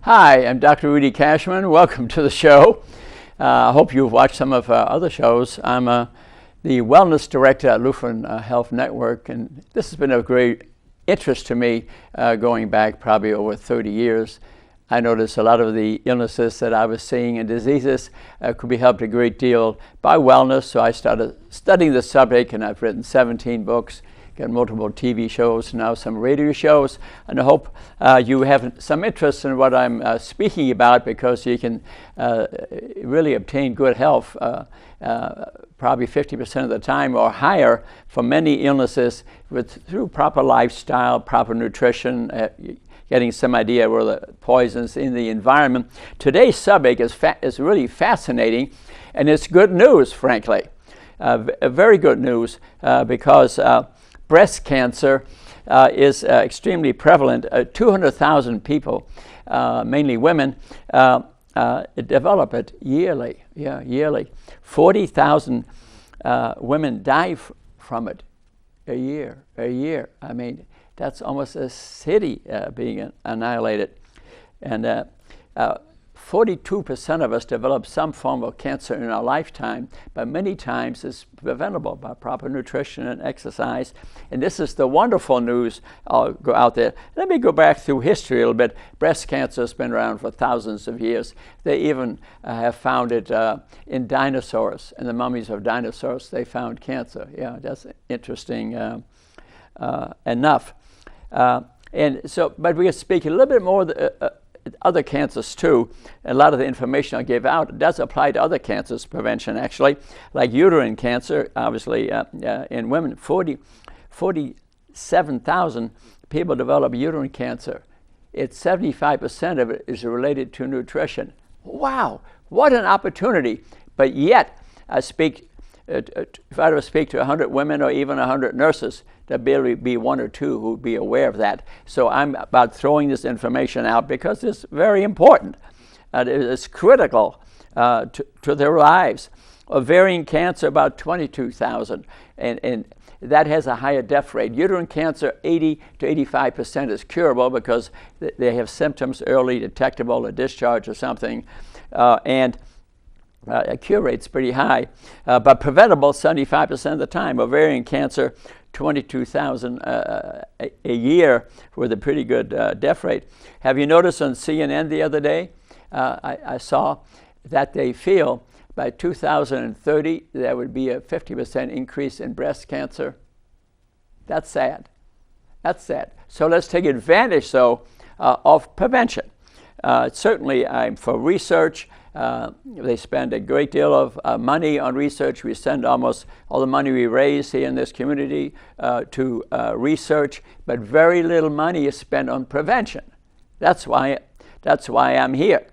Hi, I'm Dr. Rudy Cashman. Welcome to the show. I hope you've watched some of our other shows. I'm the Wellness Director at Lutheran Health Network, and this has been of great interest to me going back probably over 30 years. I noticed a lot of the illnesses that I was seeing and diseases could be helped a great deal by wellness, so I started studying the subject, and I've written 17 books, got multiple TV shows, now some radio shows, and I hope you have some interest in what I'm speaking about, because you can really obtain good health probably 50% of the time or higher for many illnesses through proper lifestyle, proper nutrition, getting some idea where the poisons in the environment. Today's subject is really fascinating, and it's good news, frankly. Very good news, because breast cancer is extremely prevalent. 200,000 people, mainly women, develop it yearly. Yearly. 40,000 women die from it a year. I mean, that's almost a city being annihilated. And 42% of us develop some form of cancer in our lifetime, but many times it's preventable by proper nutrition and exercise. And this is the wonderful news. I'll go out there. Let me go back through history a little bit. Breast cancer has been around for thousands of years. They even have found it in dinosaurs. In the mummies of dinosaurs, they found cancer. Yeah, that's interesting enough. And so, but we can speak a little bit more other cancers too. A lot of the information I gave out does apply to other cancers prevention, actually, like uterine cancer. Obviously, in women, 47,000 people develop uterine cancer. It's 75% of it is related to nutrition. Wow, what an opportunity! But yet, if I were to speak to 100 women or even 100 nurses, there'd barely be one or two who would be aware of that. So I'm about throwing this information out because it's very important. It's critical to their lives. Ovarian cancer, about 22,000, and that has a higher death rate. Uterine cancer, 80 to 85% is curable because they have symptoms early, detectable, a discharge or something, and cure rate's pretty high, but preventable 75% of the time. Ovarian cancer, 22,000 a year with a pretty good death rate. Have you noticed on CNN the other day, I saw that they feel by 2030 there would be a 50% increase in breast cancer. That's sad. That's sad. So let's take advantage, though, of prevention. Certainly, I'm for research. They spend a great deal of money on research. We send almost all the money we raise here in this community to research, but very little money is spent on prevention. That's why I'm here.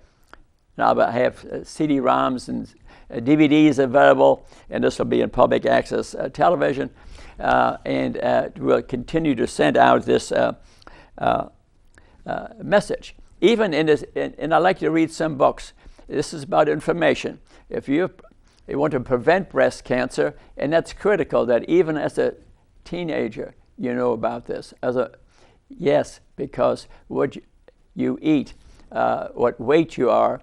Now I have CD-ROMs and DVDs available, and this will be in public access television, and we'll continue to send out this message. Even in this, and I like to read some books. This is about information. If you want to prevent breast cancer, and that's critical that even as a teenager, you know about this. Yes, because what you eat, what weight you are,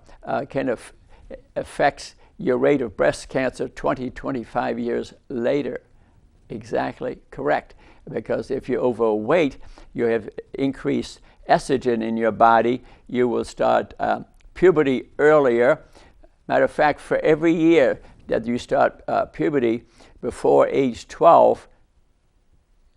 kind of affects your rate of breast cancer 20, 25 years later. Exactly correct. Because if you're overweight, you have increased estrogen in your body. You will start puberty earlier. Matter of fact, for every year that you start puberty before age 12,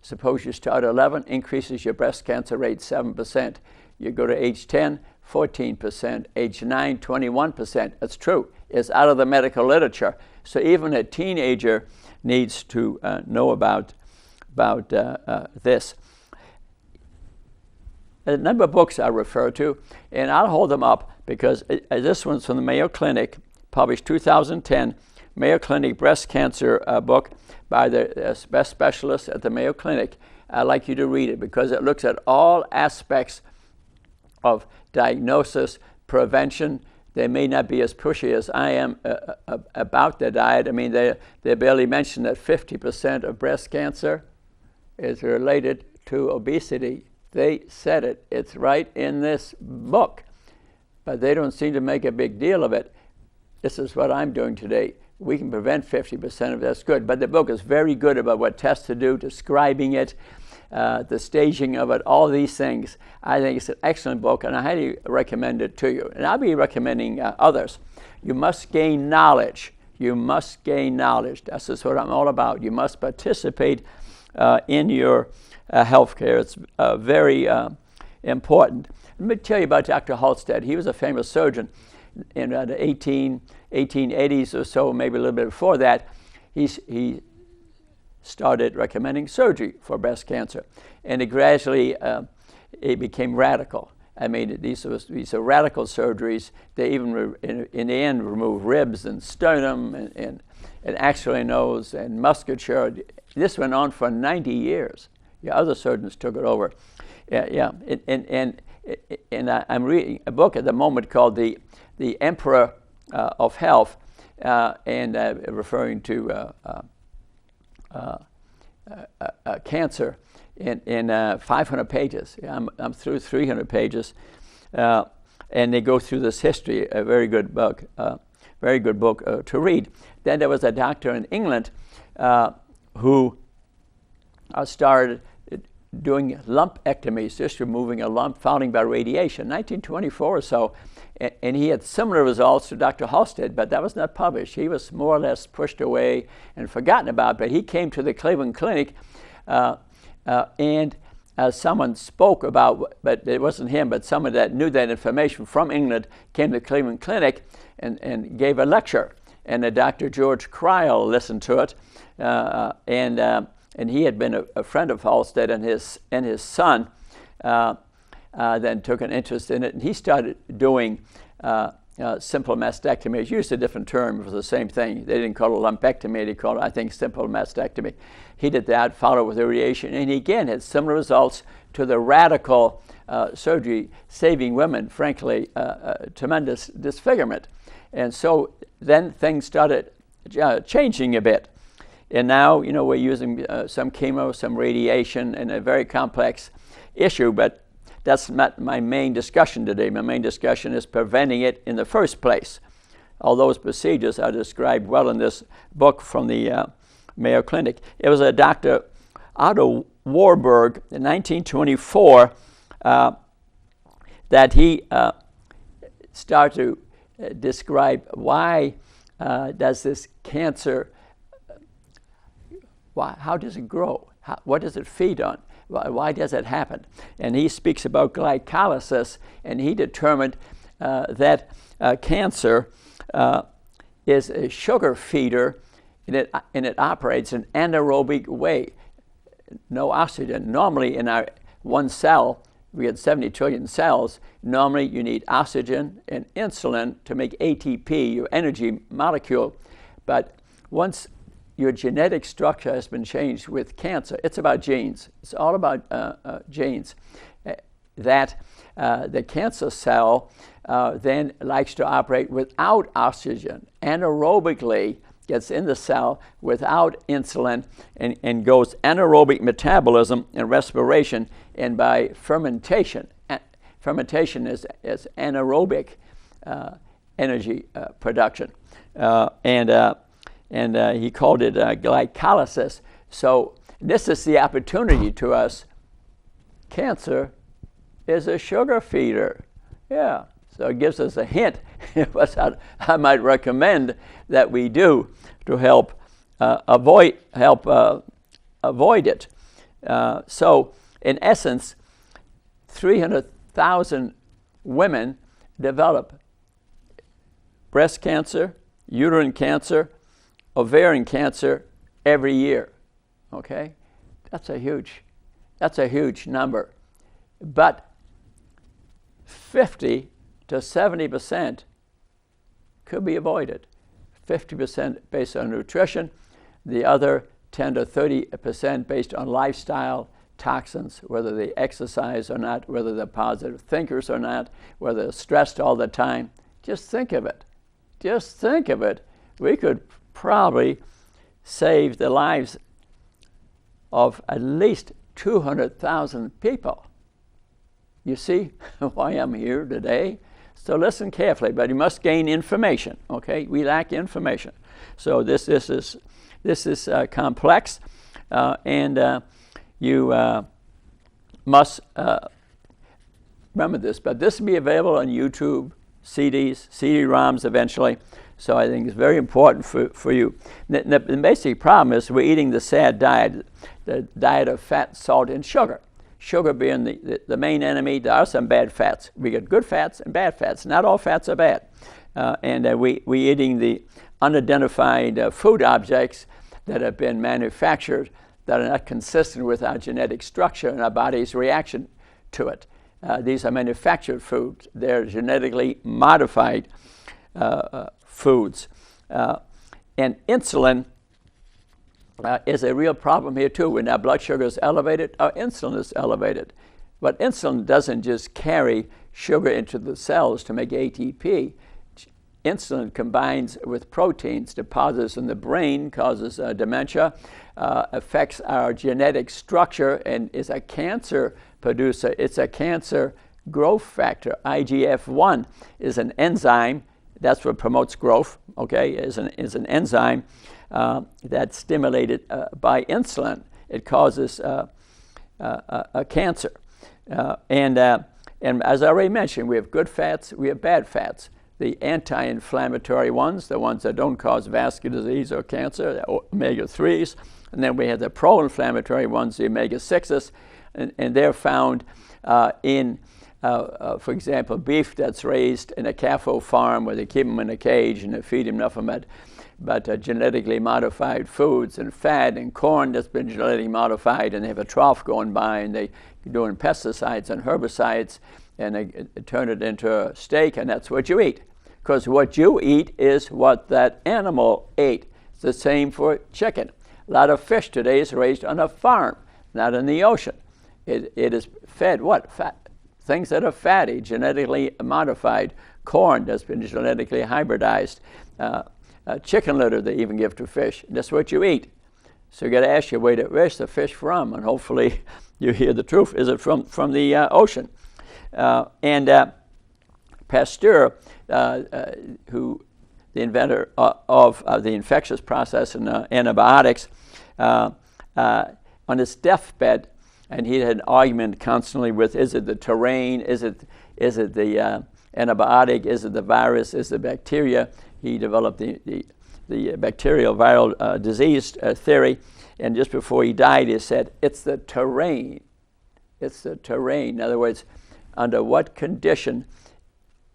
suppose you start 11, increases your breast cancer rate 7%. You go to age 10, 14%, age 9, 21%. That's true. It's out of the medical literature. So even a teenager needs to know about this. A number of books I refer to, and I'll hold them up because this one's from the Mayo Clinic, published 2010, Mayo Clinic breast cancer book by the best specialist at the Mayo Clinic. I'd like you to read it because it looks at all aspects of diagnosis, prevention. They may not be as pushy as I am about their diet. I mean, they barely mention that 50% of breast cancer is related to obesity. They said it. It's right in this book. but they don't seem to make a big deal of it. This is what I'm doing today. We can prevent 50% of it. That's good. But the book is very good about what tests to do, describing it, the staging of it, all these things. I think it's an excellent book, and I highly recommend it to you. And I'll be recommending others. You must gain knowledge. You must gain knowledge. This is what I'm all about. You must participate in your health care. It's very important. Let me tell you about Dr. Halsted. He was a famous surgeon in the 1880s or so, maybe a little bit before that. He started recommending surgery for breast cancer, and it gradually it became radical. I mean, these are radical surgeries. They even, in the end, remove ribs and sternum and axillary nose and musculature. This went on for 90 years. Yeah, other surgeons took it over. Yeah. And I'm reading a book at the moment called The Emperor of Health, and referring to cancer in 500 pages. I'm through 300 pages, and they go through this history. A very good book, to read. Then there was a doctor in England who started doing lumpectomies, just removing a lump followed by radiation, 1924 or so. And he had similar results to Dr. Halsted, but that was not published. He was more or less pushed away and forgotten about. But he came to the Cleveland Clinic, and someone spoke about, but it wasn't him, but someone that knew that information from England came to the Cleveland Clinic and gave a lecture. And Dr. George Crile listened to it, and he had been a friend of Halsted, and his son then took an interest in it, and he started doing simple mastectomy. He used a different term for the same thing. They didn't call it lumpectomy, they called it, I think, simple mastectomy. He did that, followed with radiation, and he again had similar results to the radical surgery, saving women, frankly, tremendous disfigurement. And so then things started changing a bit. And now, we're using some chemo, some radiation, and a very complex issue, but that's not my main discussion today. My main discussion is preventing it in the first place. All those procedures are described well in this book from the Mayo Clinic. It was a Dr. Otto Warburg in 1924 that he started to describe why does this cancer, how does it grow? What does it feed on? Why does it happen? And he speaks about glycolysis, and he determined that cancer is a sugar feeder, and it operates in an anaerobic way. No oxygen. Normally in our one cell, we had 70 trillion cells. Normally you need oxygen and insulin to make ATP, your energy molecule. But once your genetic structure has been changed with cancer, it's about genes. It's all about genes. That the cancer cell then likes to operate without oxygen, anaerobically gets in the cell without insulin, and goes anaerobic metabolism and respiration, and by fermentation. Fermentation is anaerobic energy production. And he called it glycolysis. So this is the opportunity to us. Cancer is a sugar feeder. Yeah, so it gives us a hint what I might recommend that we do to help avoid it. So in essence, 300,000 women develop breast cancer, uterine cancer, ovarian cancer every year. Okay, that's a huge number. But 50 to 70% could be avoided. 50% based on nutrition, the other 10 to 30% based on lifestyle, toxins, whether they exercise or not, whether they're positive thinkers or not, whether they're stressed all the time. Just think of it. Just think of it. We could probably save the lives of at least 200,000 people. You see why I'm here today? So listen carefully, but you must gain information. Okay, we lack information. So this is complex, and you must remember this. But this will be available on YouTube, CDs, CD-ROMs eventually. So I think it's very important for you. The basic problem is we're eating the SAD diet, the diet of fat, salt, and sugar. Sugar being the main enemy. There are some bad fats. We get good fats and bad fats. Not all fats are bad. And we're eating the unidentified food objects that have been manufactured that are not consistent with our genetic structure and our body's reaction to it. These are manufactured foods. They're genetically modified foods. And insulin is a real problem here too. When our blood sugar is elevated, our insulin is elevated. But insulin doesn't just carry sugar into the cells to make ATP. Insulin combines with proteins, deposits in the brain, causes dementia, affects our genetic structure, and is a cancer producer. It's a cancer growth factor. IGF-1 is an enzyme. That's what promotes growth, okay, is an enzyme that's stimulated by insulin. It causes a cancer. And as I already mentioned, we have good fats, we have bad fats. The anti-inflammatory ones, the ones that don't cause vascular disease or cancer, the omega-3s. And then we have the pro-inflammatory ones, the omega-6s, and they're found in for example, beef that's raised in a cattle farm where they keep them in a cage and they feed them enough of them, but genetically modified foods, and fat and corn that's been genetically modified, and they have a trough going by and they're doing pesticides and herbicides, and they turn it into a steak, and that's what you eat. Because what you eat is what that animal ate. It's the same for chicken. A lot of fish today is raised on a farm, not in the ocean. It is fed what? Fat. Things that are fatty, genetically modified. Corn that's been genetically hybridized. Chicken litter they even give to fish. That's what you eat. So you got to ask your way to where's the fish from, and hopefully you hear the truth. Is it from the ocean? And Pasteur, who the inventor of the infectious process in antibiotics, on his deathbed, and he had an argument constantly with, is it the terrain, is it the antibiotic, is it the virus, is it the bacteria? He developed the bacterial viral disease theory, and just before he died, he said, it's the terrain. It's the terrain. In other words, under what condition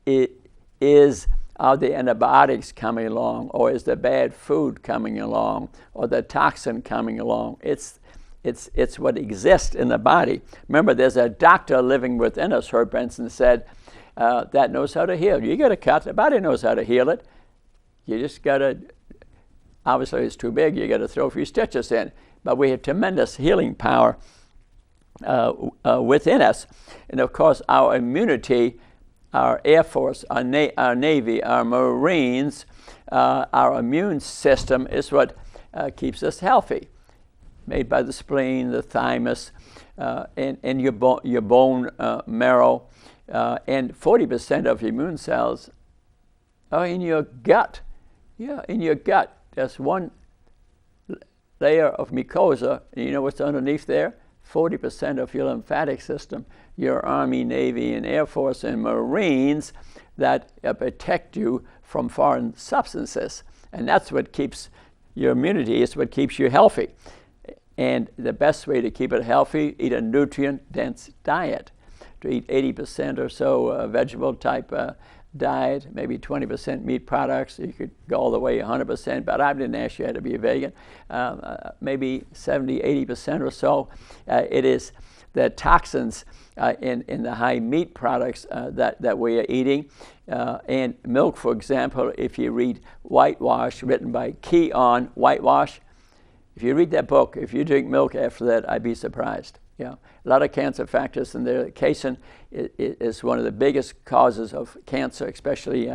are the antibiotics coming along, or is the bad food coming along, or the toxin coming along? It's what exists in the body. Remember, there's a doctor living within us, Herb Benson said, that knows how to heal. You get a cut, the body knows how to heal it. You just got to, obviously it's too big, you got to throw a few stitches in. But we have tremendous healing power within us. And of course, our immunity, our Air Force, our Navy, our Marines, our immune system is what keeps us healthy. Made by the spleen, the thymus, and your bone marrow. And 40% of your immune cells are in your gut. Yeah, in your gut. There's one layer of mucosa, and you know what's underneath there? 40% of your lymphatic system, your Army, Navy, and Air Force, and Marines that protect you from foreign substances. And that's what keeps your immunity, is what keeps you healthy. And the best way to keep it healthy, eat a nutrient-dense diet. To eat 80% or so vegetable-type diet, maybe 20% meat products. You could go all the way 100%, but I didn't ask you how to be a vegan. Maybe 70, 80% or so. It is the toxins in the high meat products that we are eating. And milk, for example, if you read Whitewash, written by Keon, Whitewash, if you read that book, if you drink milk after that, I'd be surprised. Yeah, a lot of cancer factors in there. Casein is one of the biggest causes of cancer, especially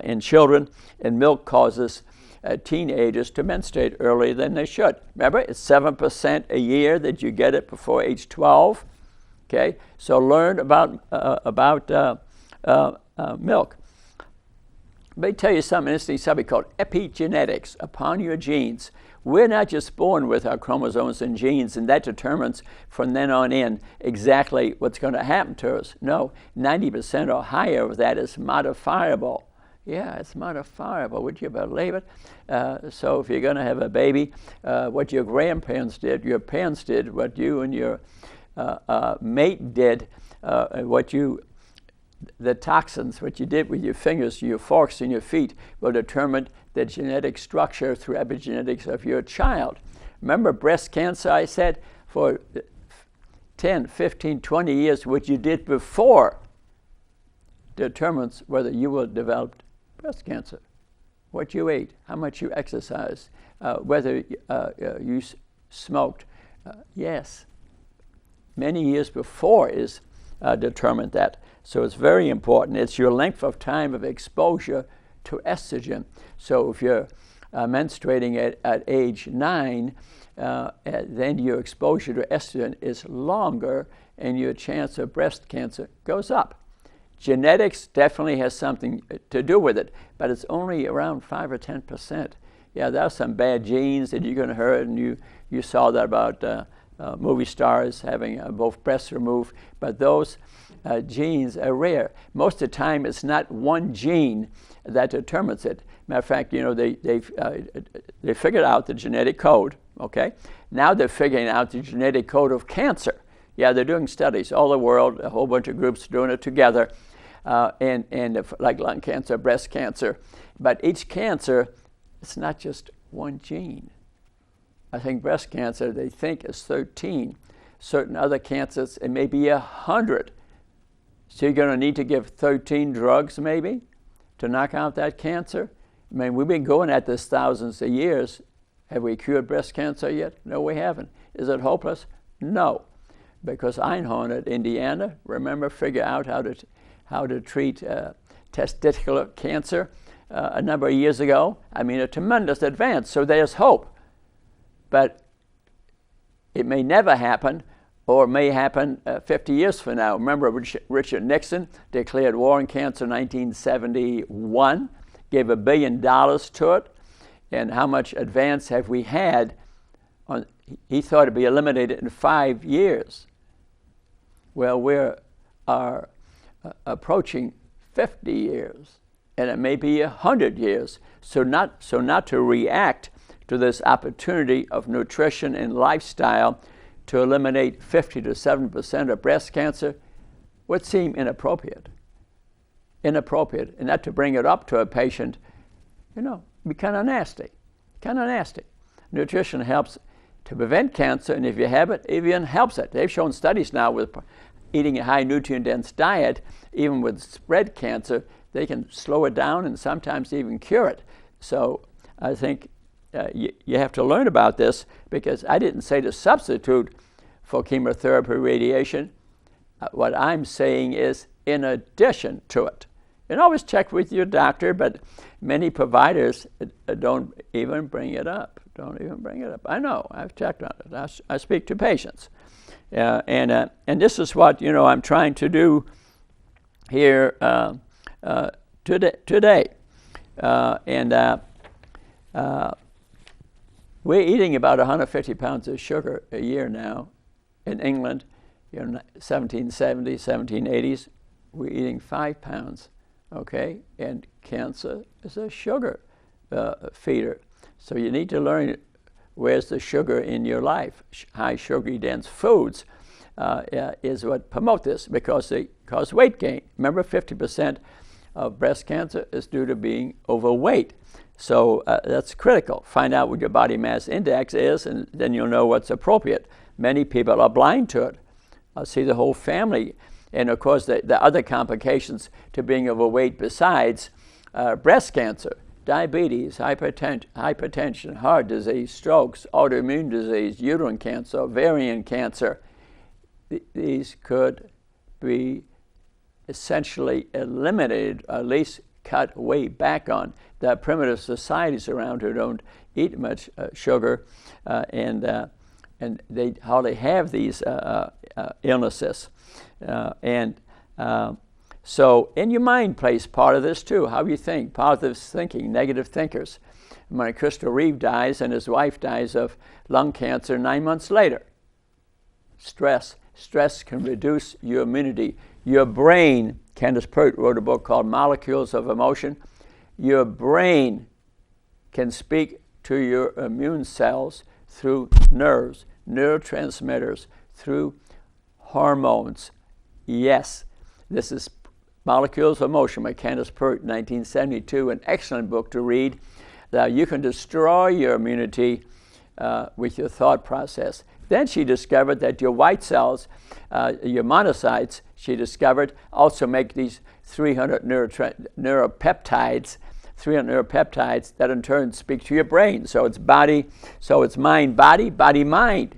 in children. And milk causes teenagers to menstruate earlier than they should. Remember, it's 7% a year that you get it before age 12. Okay, so learn about milk. Let me tell you something interesting, something called epigenetics, upon your genes. We're not just born with our chromosomes and genes, and that determines from then on in exactly what's going to happen to us. No, 90% or higher of that is modifiable. Yeah, it's modifiable. Would you believe it? So if you're going to have a baby, what your grandparents did, your parents did, what you and your mate did, the toxins, what you did with your fingers, your forks, and your feet will determine the genetic structure through epigenetics of your child. Remember breast cancer, I said, for 10, 15, 20 years, what you did before determines whether you will develop breast cancer. What you ate, how much you exercised, whether you smoked. Yes, many years before is determined that. So it's very important. It's your length of time of exposure to estrogen. So if you're menstruating at age 9, then your exposure to estrogen is longer and your chance of breast cancer goes up. Genetics definitely has something to do with it, but it's only around 5 or 10%. Yeah, there are some bad genes that you're going to hurt, and you saw that about movie stars having both breasts removed, but those genes are rare. Most of the time, it's not one gene that determines it. Matter of fact, you know, they figured out the genetic code. Okay, now they're figuring out the genetic code of cancer. Yeah, they're doing studies all over the world. A whole bunch of groups doing it together, and like lung cancer, breast cancer. But each cancer, it's not just one gene. I think breast cancer, they think, is 13. Certain other cancers, it may be 100. So you're going to need to give 13 drugs, maybe, to knock out that cancer? I mean, we've been going at this thousands of years. Have we cured breast cancer yet? No, we haven't. Is it hopeless? No. Because Einhorn at Indiana, remember, figure out how to treat testicular cancer a number of years ago? I mean, a tremendous advance, so there's hope. But it may never happen, or it may happen 50 years from now. Remember, Richard Nixon declared war on cancer in 1971, gave $1 billion to it, and how much advance have we had? He thought it'd be eliminated in 5 years. Well, we are approaching 50 years, and it may be 100 years. So not to react to this opportunity of nutrition and lifestyle to eliminate 50 to 7% of breast cancer would seem inappropriate. Inappropriate, and not to bring it up to a patient, you know, be kind of nasty. Kind of nasty. Nutrition helps to prevent cancer, and if you have it, it even helps it. They've shown studies now with eating a high nutrient-dense diet, even with spread cancer, they can slow it down and sometimes even cure it. So I think you have to learn about this, because I didn't say to substitute for chemotherapy radiation. What I'm saying is in addition to it. And always check with your doctor, but many providers don't even bring it up. Don't even bring it up. I know, I've checked on it. I speak to patients. And this is what, you know, I'm trying to do here today. We're eating about 150 pounds of sugar a year now. In England, you know, 1770s, 1780s, we're eating 5 pounds, okay? And cancer is a sugar feeder. So you need to learn where's the sugar in your life. High sugary dense foods is what promote this, because they cause weight gain. Remember, 50% of breast cancer is due to being overweight. So that's critical. Find out what your body mass index is, and then you'll know what's appropriate. Many people are blind to it. I see the whole family. And of course, the other complications to being overweight besides breast cancer, diabetes, hypertension, heart disease, strokes, autoimmune disease, uterine cancer, ovarian cancer. These could be essentially eliminated, or at least cut way back on. There are primitive societies around who don't eat much sugar, and they hardly have these illnesses. So, and your mind plays part of this too, how you think, positive thinking, negative thinkers. When Christopher Reeve dies and his wife dies of lung cancer 9 months later. Stress. Stress can reduce your immunity. Your brain, Candace Pert wrote a book called Molecules of Emotion. Your brain can speak to your immune cells through nerves, neurotransmitters, through hormones. Yes, this is Molecules of Emotion by Candace Pert, 1972, an excellent book to read. That you can destroy your immunity with your thought process. Then she discovered that your white cells, your monocytes, she discovered, also make these 300 neuropeptides, 300 neuropeptides that in turn speak to your brain. So it's body, so it's mind, body, body, mind.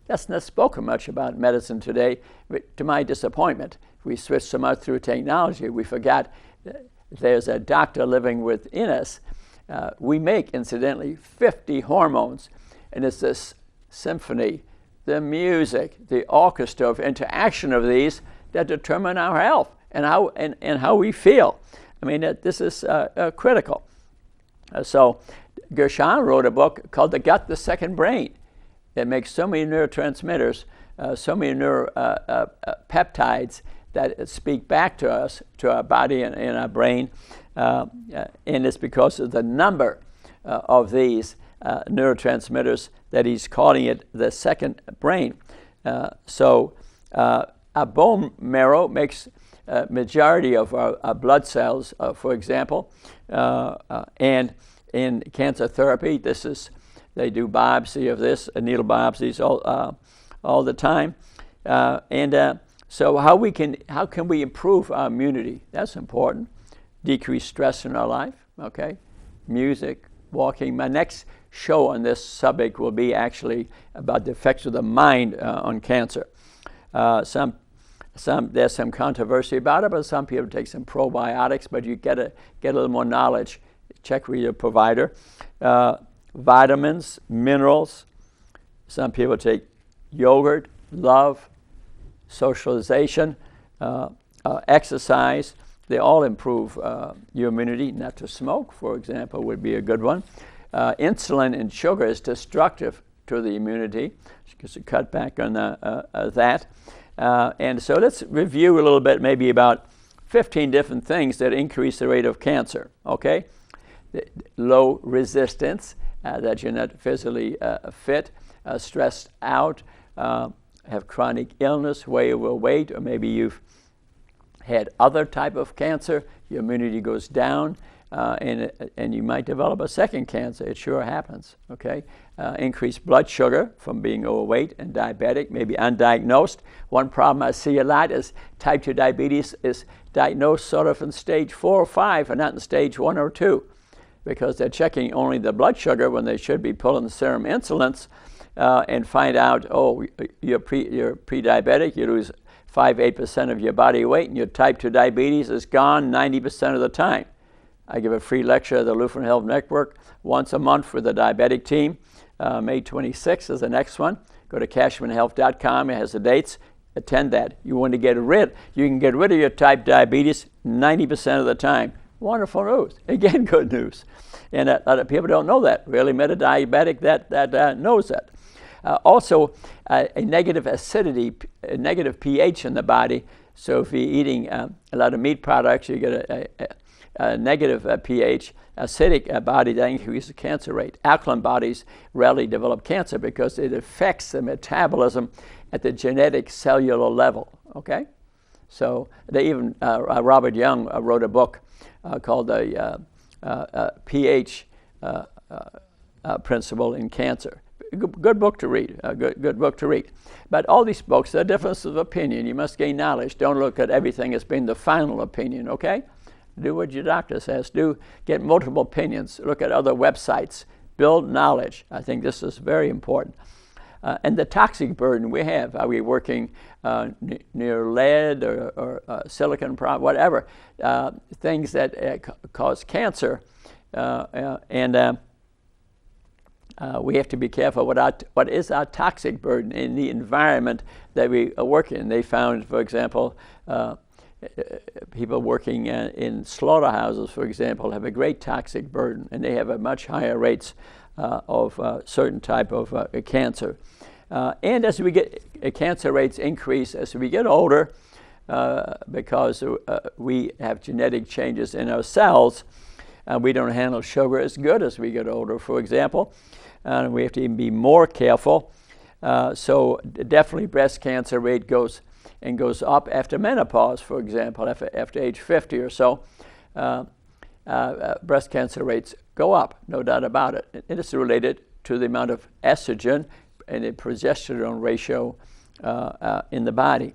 That's not spoken much about medicine today, to my disappointment. We switched so much through technology, we forgot there's a doctor living within us. We make, incidentally, 50 hormones, and it's this symphony, the music, the orchestra of interaction of these that determine our health and how we feel. I mean, this is critical. So Gershon wrote a book called The Gut, the Second Brain. It makes so many neurotransmitters, so many neuropeptides that speak back to us, to our body and our brain, and it's because of the number of these neurotransmitters that he's calling it the second brain. So our bone marrow makes majority of our blood cells, for example, and in cancer therapy, they do biopsy of this, needle biopsies all the time, so how can we improve our immunity? That's important. Decrease stress in our life, okay? Music, walking. My next show on this subject will be actually about the effects of the mind on cancer. There's some controversy about it, but some people take some probiotics, but you get a little more knowledge. Check with your provider. Vitamins, minerals. Some people take yogurt, love, socialization, exercise. They all improve your immunity. Not to smoke, for example, would be a good one. Insulin and sugar is destructive to the immunity. Just to cut back on that. And so let's review a little bit, maybe about 15 different things that increase the rate of cancer, okay? Low resistance, that you're not physically fit, stressed out, have chronic illness, way overweight, or maybe you've had other type of cancer, your immunity goes down, and you might develop a second cancer. It sure happens, okay? Increased blood sugar from being overweight and diabetic, maybe undiagnosed. One problem I see a lot is type 2 diabetes is diagnosed sort of in stage 4 or 5 and not in stage 1 or 2 because they're checking only the blood sugar when they should be pulling the serum insulins and find out, oh, you're pre-diabetic, you lose 5-8% of your body weight, and your type 2 diabetes is gone 90% of the time. I give a free lecture at the Lutheran Health Network once a month for the diabetic team. May 26th is the next one. Go to cashmanhealth.com. It has the dates. Attend that. You want to you can get rid of your type diabetes 90% of the time. Wonderful news. Again, good news. And a lot of people don't know that. Really met a diabetic that knows that. Also, a negative acidity, a negative pH in the body. So if you're eating a lot of meat products, you get a negative pH, acidic body, that increases the cancer rate. Alkaline bodies rarely develop cancer because it affects the metabolism at the genetic cellular level, okay? So they even, Robert Young wrote a book called the pH Principle in Cancer. Good book to read, good book to read. But all these books, they're differences of opinion. You must gain knowledge. Don't look at everything as being the final opinion, okay? Do what your doctor says. Get multiple opinions. Look at other websites. Build knowledge. I think this is very important. And the toxic burden we have. Are we working near lead or silicon, whatever, things that cause cancer. And We have to be careful what is our toxic burden in the environment that we work in. They found, for example, people working in slaughterhouses, for example, have a great toxic burden, and they have a much higher rates of certain type of cancer. And as we get cancer rates increase as we get older, because we have genetic changes in our cells, we don't handle sugar as good as we get older, for example, and we have to even be more careful. So definitely breast cancer rate goes up after menopause, for example, after age 50 or so. Breast cancer rates go up, no doubt about it. It is related to the amount of estrogen and the progesterone ratio in the body.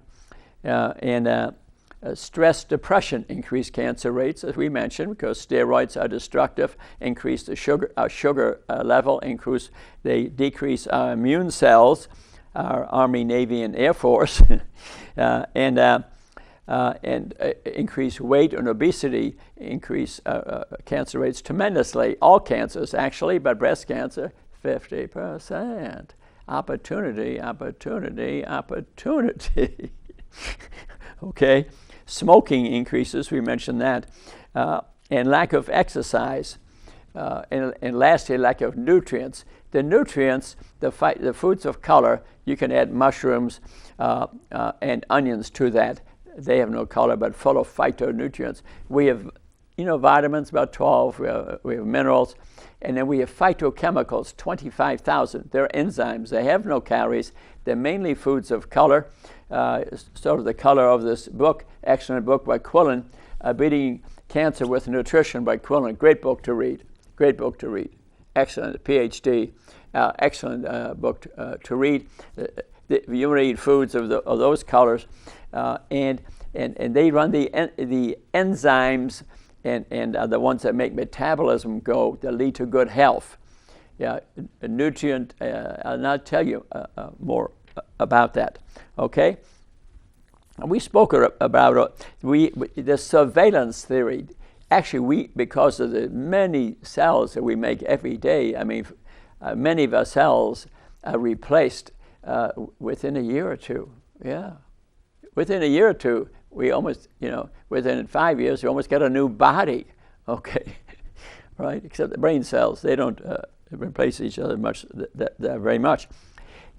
Stress, depression increase cancer rates, as we mentioned, because steroids are destructive, increase the sugar level, they decrease our immune cells, our Army, Navy, and Air Force, and increase weight and obesity, increase cancer rates tremendously. All cancers, actually, but breast cancer, 50%. Opportunity. Okay. Smoking increases, we mentioned that, and lack of exercise, and lastly, lack of nutrients. The nutrients, the foods of color, you can add mushrooms and onions to that. They have no color, but full of phytonutrients. We have, vitamins, about 12. We have minerals, and then we have phytochemicals, 25,000. They're enzymes. They have no calories. They're mainly foods of color. Sort of the color of this book, excellent book by Quillen, Beating Cancer with Nutrition by Quillen. Great book to read. Excellent, PhD. Excellent book to read. You want to eat foods of those colors, and they run the enzymes and are the ones that make metabolism go, that lead to good health. Yeah, a nutrient. I'll not tell you more about that. Okay. We spoke about the surveillance theory. Actually, because of the many cells that we make every day, many of our cells are replaced within a year or two. Yeah. Within a year or two, we almost, within 5 years, we almost get a new body. Okay. Right? Except the brain cells, they don't replace each other very much.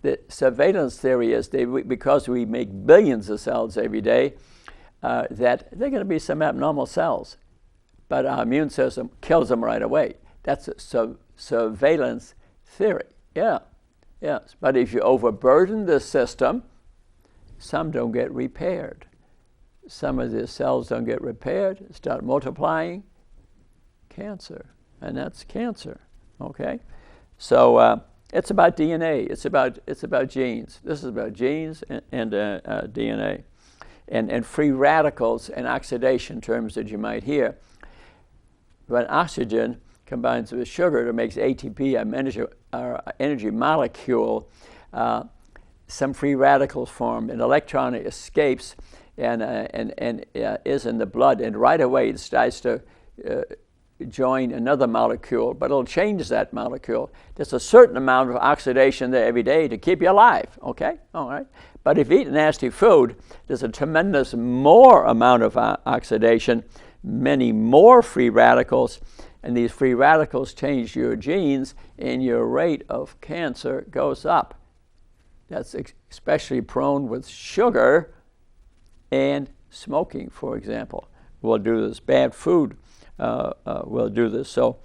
The surveillance theory is because we make billions of cells every day, that there are going to be some abnormal cells, but our immune system kills them right away. That's a surveillance theory. Yeah, yes. But if you overburden the system, some don't get repaired. Some of the cells don't get repaired, start multiplying, cancer, and that's cancer. Okay, so. It's about DNA. It's about genes. This is about genes and DNA, and free radicals and oxidation terms that you might hear. When oxygen combines with sugar, it makes ATP, our energy molecule. Some free radicals form. An electron escapes and is in the blood, and right away it starts to join another molecule, but it'll change that molecule. There's a certain amount of oxidation there every day to keep you alive, okay? All right. But if you eat nasty food, there's a tremendous more amount of oxidation, many more free radicals, and these free radicals change your genes, and your rate of cancer goes up. That's especially prone with sugar and smoking, for example. We'll do this. Bad food will do this. So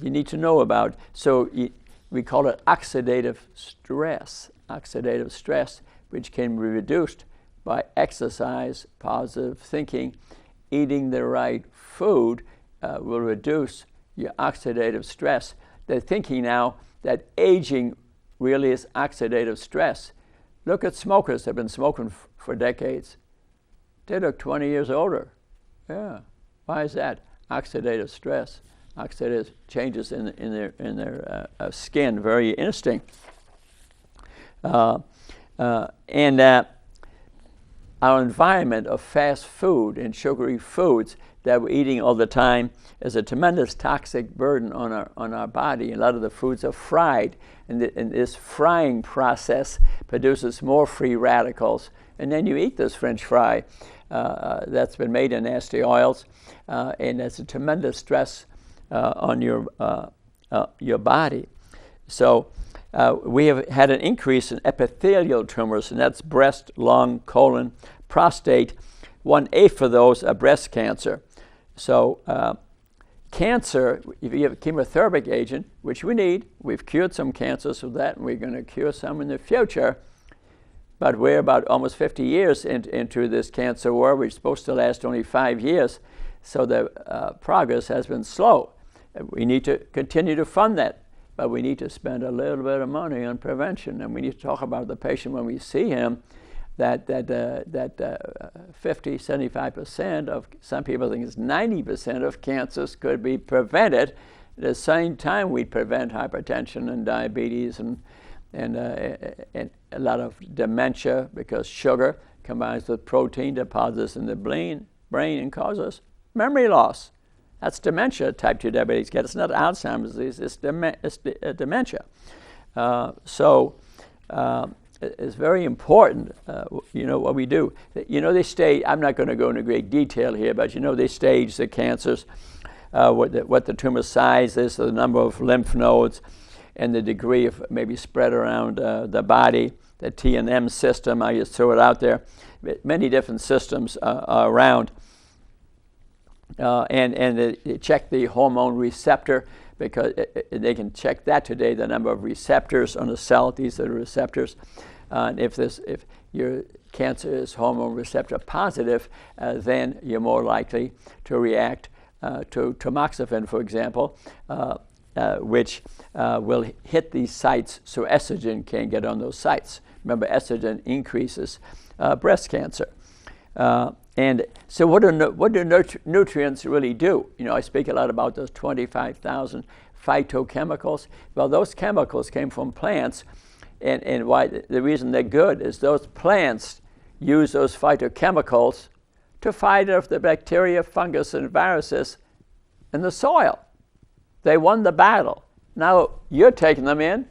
you need to know about. We call it oxidative stress. Oxidative stress, which can be reduced by exercise, positive thinking, eating the right food will reduce your oxidative stress. They're thinking now that aging really is oxidative stress. Look at smokers that have been smoking for decades. They look 20 years older. Yeah. Why is that? Oxidative stress, oxidative changes in their skin. Very interesting. And our environment of fast food and sugary foods that we're eating all the time is a tremendous toxic burden on our body. A lot of the foods are fried, and this frying process produces more free radicals. And then you eat this French fry that's been made in nasty oils, and it's a tremendous stress on your body. So we have had an increase in epithelial tumors, and that's breast, lung, colon, prostate. 1/8 of those are breast cancer. So cancer, if you have a chemotherapy agent, which we need, we've cured some cancers with that, and we're going to cure some in the future. But we're about almost 50 years into this cancer war, which is supposed to last only 5 years. So the progress has been slow. We need to continue to fund that, but we need to spend a little bit of money on prevention, and we need to talk about the patient when we see him. That 50, 75% of, some people think it's 90% of cancers could be prevented. At the same time, we'd prevent hypertension and diabetes and a lot of dementia, because sugar combines with protein deposits in the brain and causes memory loss. That's dementia type 2 diabetes. It's not Alzheimer's disease, it's dementia. It's very important, what we do. They stage, I'm not going to go into great detail here, but they stage the cancers, what the tumor size is, the number of lymph nodes, and the degree of maybe spread around the body, the T&M system, I just throw it out there. Many different systems are around. And they check the hormone receptor, because they can check that today, the number of receptors on a cell. These are the receptors. And if your cancer is hormone receptor positive, then you're more likely to react to tamoxifen, for example, which will hit these sites so estrogen can't get on those sites. Remember, estrogen increases breast cancer. And so what do nutrients really do? I speak a lot about those 25,000 phytochemicals. Well, those chemicals came from plants, and why the reason they're good is those plants use those phytochemicals to fight off the bacteria, fungus, and viruses in the soil. They won the battle. Now you're taking them in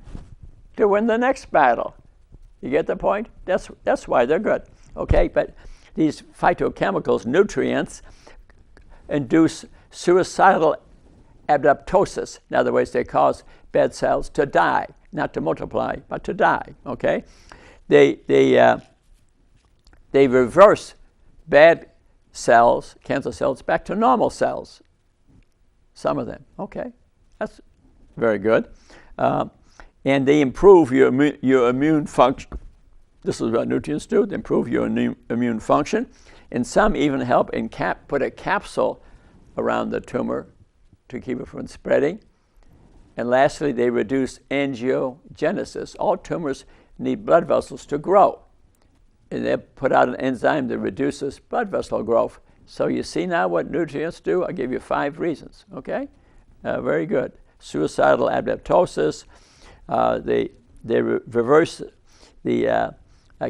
to win the next battle. You get the point? That's why they're good. Okay, but these phytochemicals, nutrients, induce suicidal apoptosis. In other words, they cause bad cells to die, not to multiply, but to die. Okay, they reverse bad cells, cancer cells, back to normal cells. Some of them. Okay, that's very good, and they improve your immune function. This is what nutrients do. They improve your immune function, and some even help put a capsule around the tumor to keep it from spreading. And lastly, they reduce angiogenesis. All tumors need blood vessels to grow, and they put out an enzyme that reduces blood vessel growth. So you see now what nutrients do? I'll give you 5 reasons, okay? Very good. Suicidal apoptosis. They reverse the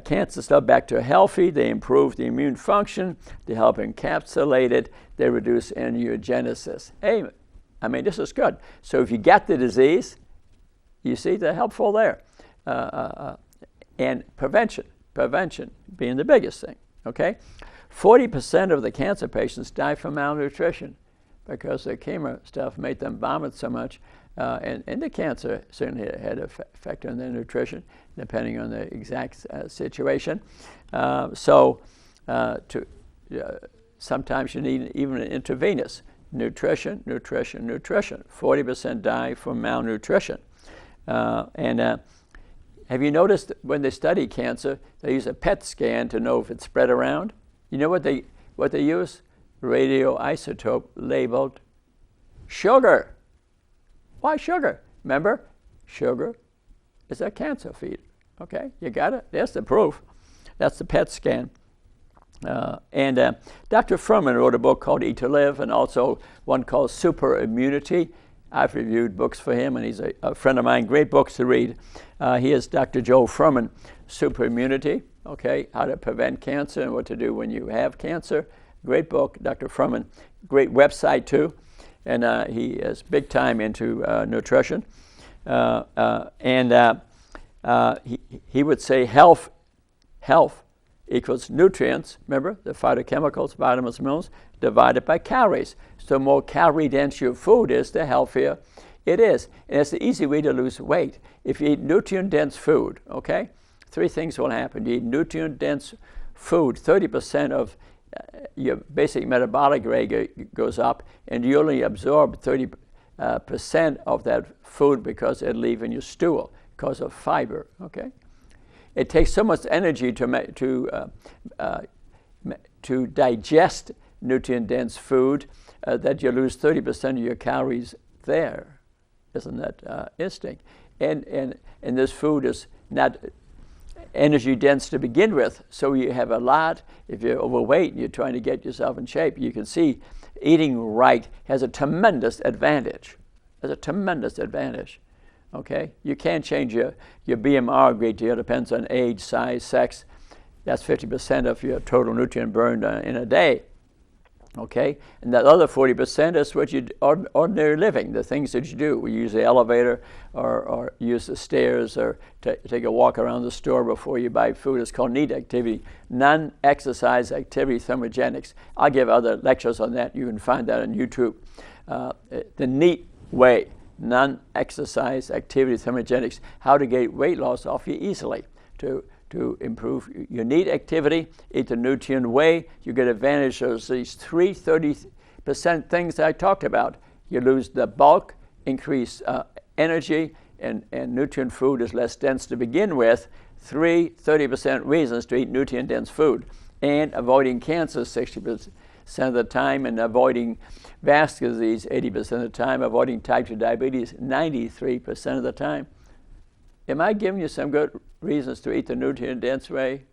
cancer cell back to healthy. They improve the immune function. They help encapsulate it. They reduce angiogenesis. Hey, I mean, this is good. So if you get the disease, you see they're helpful there. And prevention being the biggest thing, okay? 40% of the cancer patients die from malnutrition because the chemo stuff made them vomit so much. And the cancer certainly had an effect on their nutrition, depending on the exact situation. Sometimes you need even an intravenous nutrition. 40% die from malnutrition. Have you noticed that when they study cancer, they use a PET scan to know if it's spread around? You know what they use? Radioisotope labeled sugar. Why sugar? Remember, sugar is a cancer feeder. Okay, you got it? There's the proof. That's the PET scan. Dr. Furman wrote a book called Eat to Live, and also one called Super Immunity. I've reviewed books for him, and he's a friend of mine. Great books to read. He is Dr. Joe Furman, Super Immunity, okay, how to prevent cancer and what to do when you have cancer. Great book, Dr. Furman. Great website, too. And he is big time into nutrition. He would say health equals nutrients, remember, the phytochemicals, vitamins, minerals, divided by calories. So the more calorie-dense your food is, the healthier it is. And it's the easy way to lose weight. If you eat nutrient-dense food, okay, 3 things will happen. You eat nutrient-dense food, 30% of your basic metabolic rate goes up, and you only absorb 30% of that food because it'll leave in your stool because of fiber, okay? It takes so much energy to digest nutrient-dense food that you lose 30% of your calories there. Isn't that interesting? And this food is not energy dense to begin with, so you have a lot. If you're overweight and you're trying to get yourself in shape, you can see eating right has a tremendous advantage. Has a tremendous advantage. Okay, you can't change your BMR a great deal. It depends on age, size, sex. That's 50% of your total nutrient burned in a day. Okay, and that other 40% is what you ordinary living, the things that you do. We use the elevator or use the stairs or take a walk around the store before you buy food. It's called NEAT activity, non-exercise activity thermogenics. I'll give other lectures on that. You can find that on YouTube. The NEAT way, non-exercise activity thermogenics, how to get weight loss off you easily. To improve your NEAT activity, eat the nutrient way, you get advantage of these 30% things I talked about. You lose the bulk, increase energy, and nutrient food is less dense to begin with. 30% reasons to eat nutrient-dense food. And avoiding cancer 60% of the time, and avoiding vascular disease 80% of the time, avoiding type 2 diabetes 93% of the time. Am I giving you some good reasons to eat the nutrient-dense way?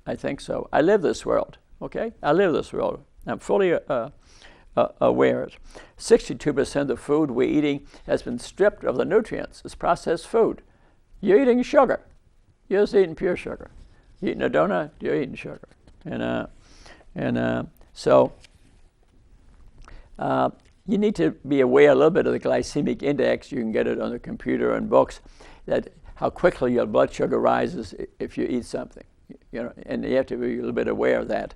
I think so. I live this world, okay? I live this world. I'm fully aware. 62% of the food we're eating has been stripped of the nutrients. It's processed food. You're eating sugar. You're just eating pure sugar. You're eating a donut, you're eating sugar. So you need to be aware a little bit of the glycemic index. You can get it on the computer and books, that how quickly your blood sugar rises if you eat something. You know, and you have to be a little bit aware of that.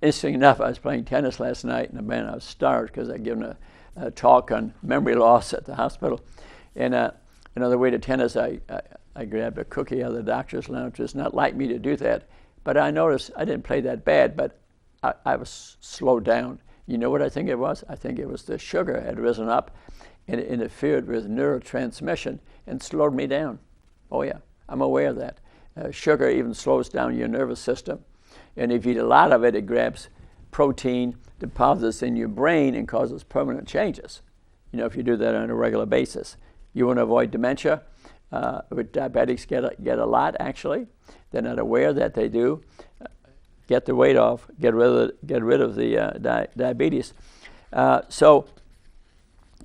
Interesting enough, I was playing tennis last night, and man, I was starved because I'd given a talk on memory loss at the hospital. And on the way to tennis, I grabbed a cookie out of the doctor's lounge. It's not like me to do that, but I noticed I didn't play that bad, but I was slowed down. You know what I think it was? I think it was the sugar had risen up and it interfered with neurotransmission and slowed me down. Oh yeah, I'm aware of that. Sugar even slows down your nervous system. And if you eat a lot of it, it grabs protein, deposits in your brain, and causes permanent changes. You know, if you do that on a regular basis. You want to avoid dementia, which diabetics get a lot, actually. They're not aware that they do. Get the weight off, get rid of the diabetes. So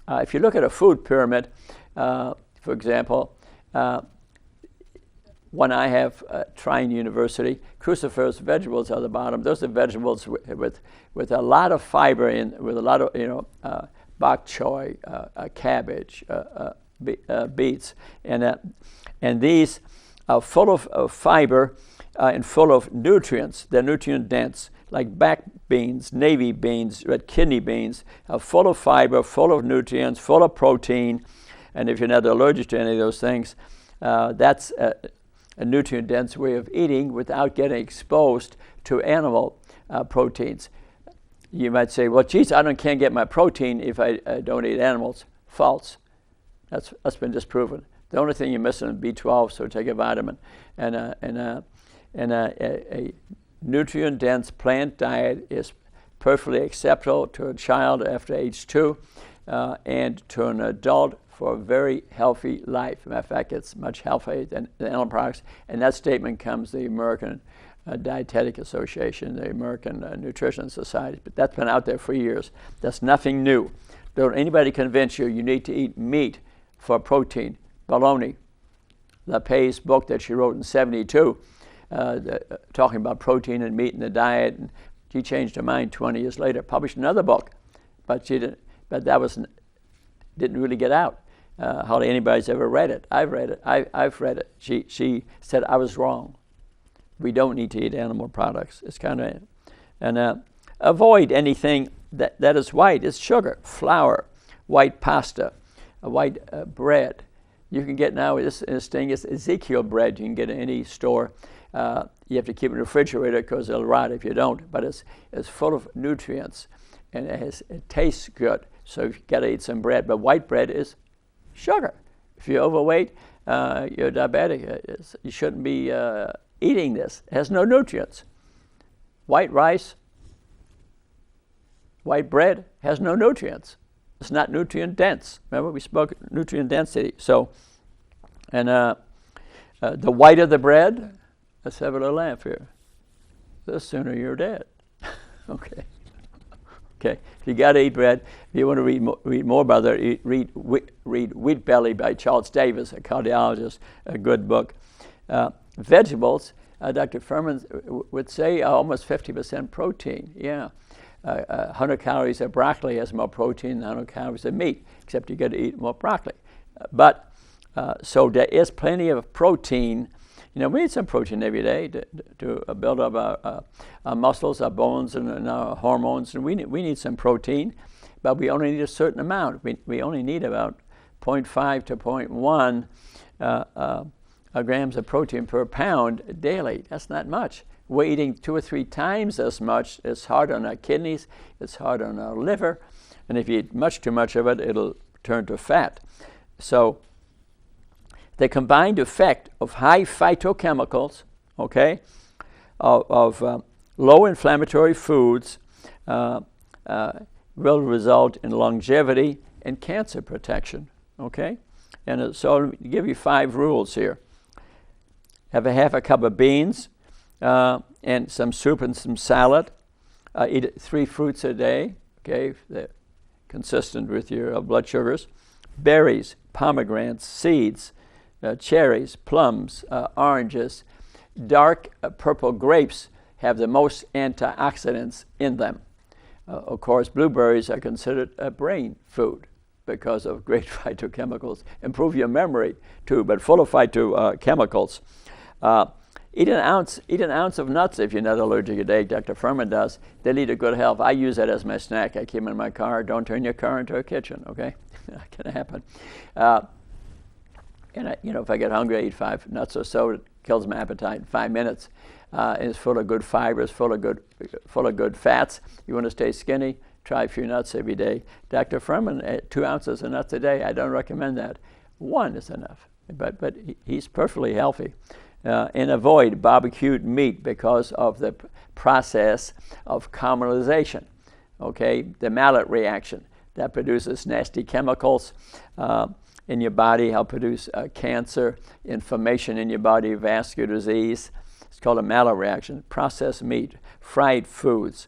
if you look at a food pyramid, for example, one I have at Trine University, cruciferous vegetables are the bottom. Those are vegetables with a lot of fiber in, with a lot of bok choy, cabbage, beets, and these are full of fiber and full of nutrients. They're nutrient dense, like black beans, navy beans, red kidney beans, are full of fiber, full of nutrients, full of protein. And if you're not allergic to any of those things, that's a nutrient-dense way of eating without getting exposed to animal proteins. You might say, well, geez, can't get my protein if I don't eat animals. False. That's been disproven. The only thing you're missing is B12, so take a vitamin. And a nutrient-dense plant diet is perfectly acceptable to a child after age 2 and to an adult for a very healthy life. Matter of fact, it's much healthier than animal products. And that statement comes from the American Dietetic Association, the American Nutrition Society. But that's been out there for years. That's nothing new. Don't anybody convince you you need to eat meat for protein. Baloney. LaPay's book that she wrote in '72, talking about protein and meat in the diet, and she changed her mind 20 years later, published another book, but she didn't. But that didn't really get out. Hardly anybody's ever read it. I've read it. I've read it. She said I was wrong. We don't need to eat animal products. It's kind of, and avoid anything that is white. It's sugar, flour, white pasta, white bread. You can get now, this thing is Ezekiel bread. You can get in any store. You have to keep it in the refrigerator because it'll rot if you don't. But it's full of nutrients, and it tastes good. So you've got to eat some bread. But white bread is sugar. If you're overweight, you're diabetic. You shouldn't be eating this. It has no nutrients. White rice, white bread has no nutrients. It's not nutrient dense. Remember, we spoke nutrient density. So, and the whiter the bread, let's have a little laugh here. The sooner you're dead. Okay. Okay. If you got to eat bread, if you want to read more about that, read Wheat Belly by Charles Davis, a cardiologist, a good book. Vegetables, Dr. Furman would say almost 50% protein. Yeah. 100 calories of broccoli has more protein than 100 calories of meat, except you got to eat more broccoli. So there is plenty of protein. You know, we need some protein every day to build up our muscles, our bones, and our hormones. And we need some protein, but we only need a certain amount. We only need about 0.5 to 0.1 grams of protein per pound daily. That's not much. We're eating 2 or 3 times as much. It's hard on our kidneys. It's hard on our liver. And if you eat much too much of it, it'll turn to fat. So the combined effect of high phytochemicals, okay, of low inflammatory foods will result in longevity and cancer protection, okay? And so I'll give you 5 rules here. Have a half a cup of beans, and some soup and some salad. Eat 3 fruits a day, okay, if they're consistent with your blood sugars. Berries, pomegranates, seeds, cherries, plums, oranges. Dark purple grapes have the most antioxidants in them. Of course, blueberries are considered a brain food because of great phytochemicals. Improve your memory too, but full of phytochemicals. Eat an ounce of nuts if you're not allergic today. Dr. Furman does. They lead to good health. I use that as my snack. I keep them in my car. Don't turn your car into a kitchen, okay? That can happen. And if I get hungry, I eat 5 nuts or so. It kills my appetite in 5 minutes. It's full of good fibers, full of good fats. You want to stay skinny? Try a few nuts every day. Dr. Furman, 2 ounces of nuts a day. I don't recommend that. 1 is enough. But he's perfectly healthy. And avoid barbecued meat because of the process of caramelization, okay? The Maillard reaction that produces nasty chemicals in your body, help produce cancer, inflammation in your body, vascular disease. It's called a Maillard reaction. Processed meat, fried foods,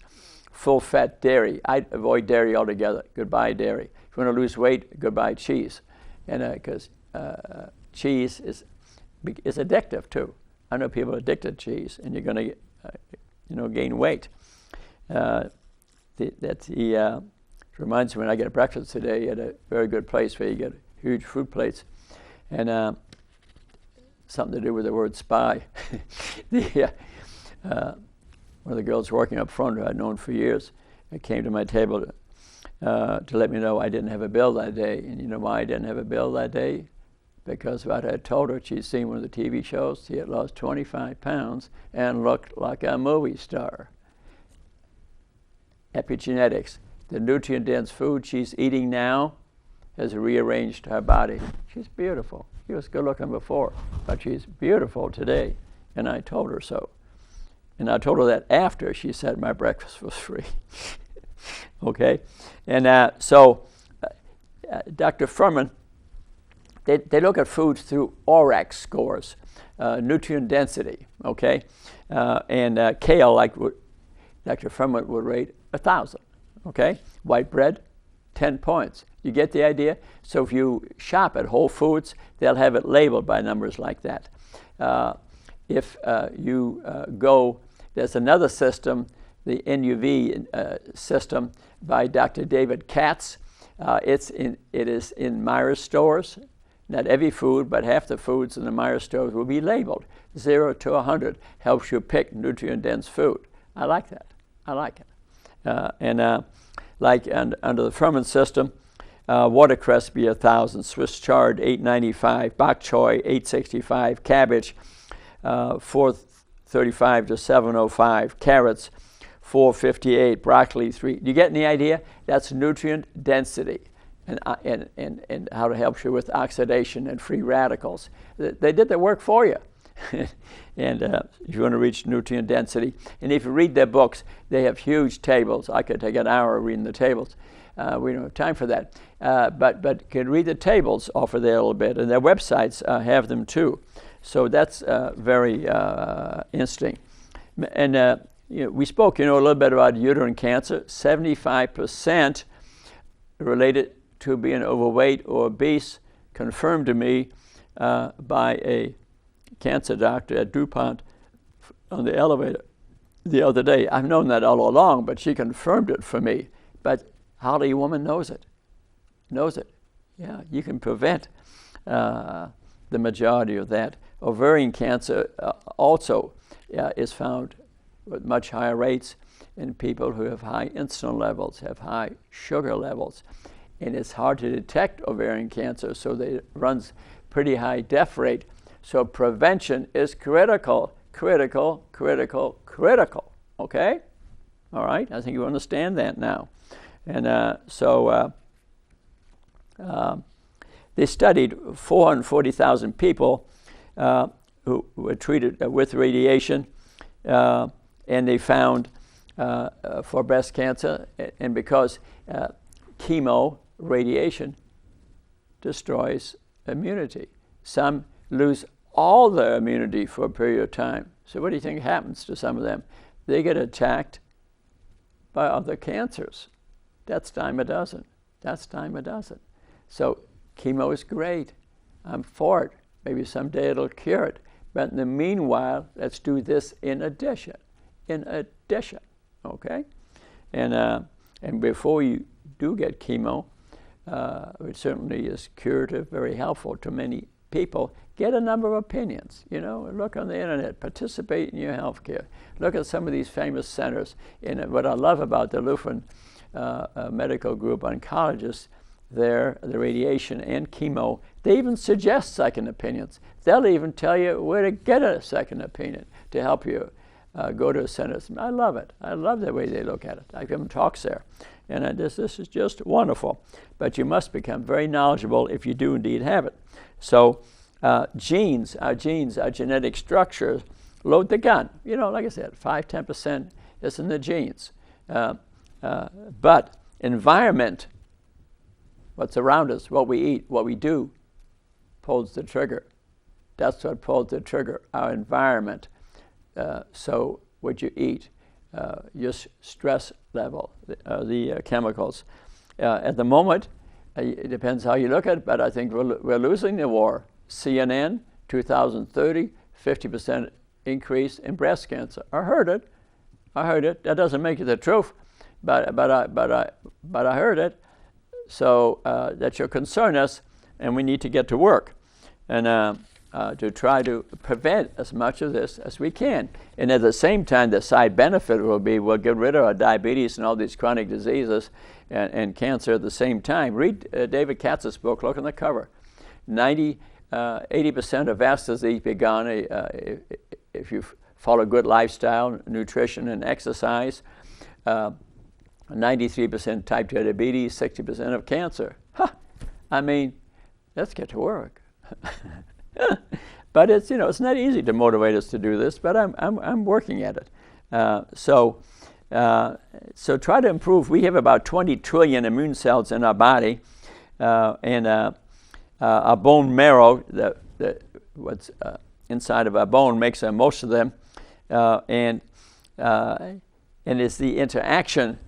full-fat dairy. I avoid dairy altogether. Goodbye dairy. If you want to lose weight, goodbye cheese. And because cheese is addictive too. I know people are addicted to cheese, and you're going to, gain weight. Reminds me when I get breakfast today at a very good place where you get huge food plates, and something to do with the word spy. One of the girls working up front who I'd known for years, came to my table to let me know I didn't have a bill that day. And you know why I didn't have a bill that day? Because what I had told her, she'd seen one of the TV shows, she had lost 25 pounds and looked like a movie star. Epigenetics. The nutrient-dense food she's eating now has rearranged her body. She's beautiful. She was good-looking before, but she's beautiful today, and I told her so. And I told her that after she said my breakfast was free. Okay? And so Dr. Furman they look at foods through ORAC scores, nutrient density, okay? And kale, like Dr. Furman would rate 1,000, okay? White bread, 10 points. You get the idea? So if you shop at Whole Foods, they'll have it labeled by numbers like that. If you go, there's another system, the NUV system by Dr. David Katz. It is in Meijer stores. Not every food, but half the foods in the Meijer stores will be labeled 0 to 100. Helps you pick nutrient-dense food. I like that. I like it. Like under the Furman system, watercress be 1,000, Swiss chard 895, bok choy 865, cabbage 435 to 705, carrots 458, broccoli 3. You get any idea? That's nutrient density. And how it helps you with oxidation and free radicals. They did the work for you. And if you want to reach nutrient density, and if you read their books, they have huge tables. I could take an hour reading the tables. We don't have time for that. But you can read the tables off of there a little bit, and their websites have them too. So that's very interesting. And we spoke, a little bit about uterine cancer. 75% related to being overweight or obese, confirmed to me by a cancer doctor at DuPont on the elevator the other day. I've known that all along, but she confirmed it for me. But hardly a woman knows it. Knows it. Yeah, you can prevent the majority of that. Ovarian cancer also is found with much higher rates in people who have high insulin levels, have high sugar levels. And it's hard to detect ovarian cancer, so it runs pretty high death rate. So prevention is critical, critical, critical, critical, okay? All right, I think you understand that now. And they studied 440,000 people who were treated with radiation, and they found for breast cancer, and because chemo radiation destroys immunity. Some lose all their immunity for a period of time. So what do you think happens to some of them? They get attacked by other cancers. That's dime a dozen. That's dime a dozen. So chemo is great. I'm for it. Maybe someday it'll cure it. But in the meanwhile, let's do this in addition. In addition, okay? And before you do get chemo, which certainly is curative, very helpful to many people, get a number of opinions. Look on the internet, participate in your health care. Look at some of these famous centers. And what I love about the Lutheran Medical Group oncologists, the radiation and chemo, they even suggest second opinions. They'll even tell you where to get a second opinion to help you go to a center. I love it. I love the way they look at it. I give them talks there. And this is just wonderful. But you must become very knowledgeable if you do indeed have it. So our genetic structures, load the gun. Like I said, 5-10% is in the genes. But environment, what's around us, what we eat, what we do, pulls the trigger. That's what pulls the trigger, our environment. So what you eat, your stress level, the chemicals. At the moment, it depends how you look at it, but I think we're losing the war. CNN, 2030, 50% increase in breast cancer. I heard it. That doesn't make it the truth, but I heard it. So that should concern us, and we need to get to work and to try to prevent as much of this as we can. And at the same time, the side benefit will be we'll get rid of our diabetes and all these chronic diseases and cancer at the same time. Read David Katz's book. Look on the cover. 80% of vascular disease be gone if you follow good lifestyle, nutrition, and exercise. 93% type 2 diabetes, 60% of cancer. I mean, let's get to work. But it's it's not easy to motivate us to do this, but I'm working at it. So try to improve. We have about 20 trillion immune cells in our body, and our bone marrow, what's inside of our bone makes most of them, and it's the interaction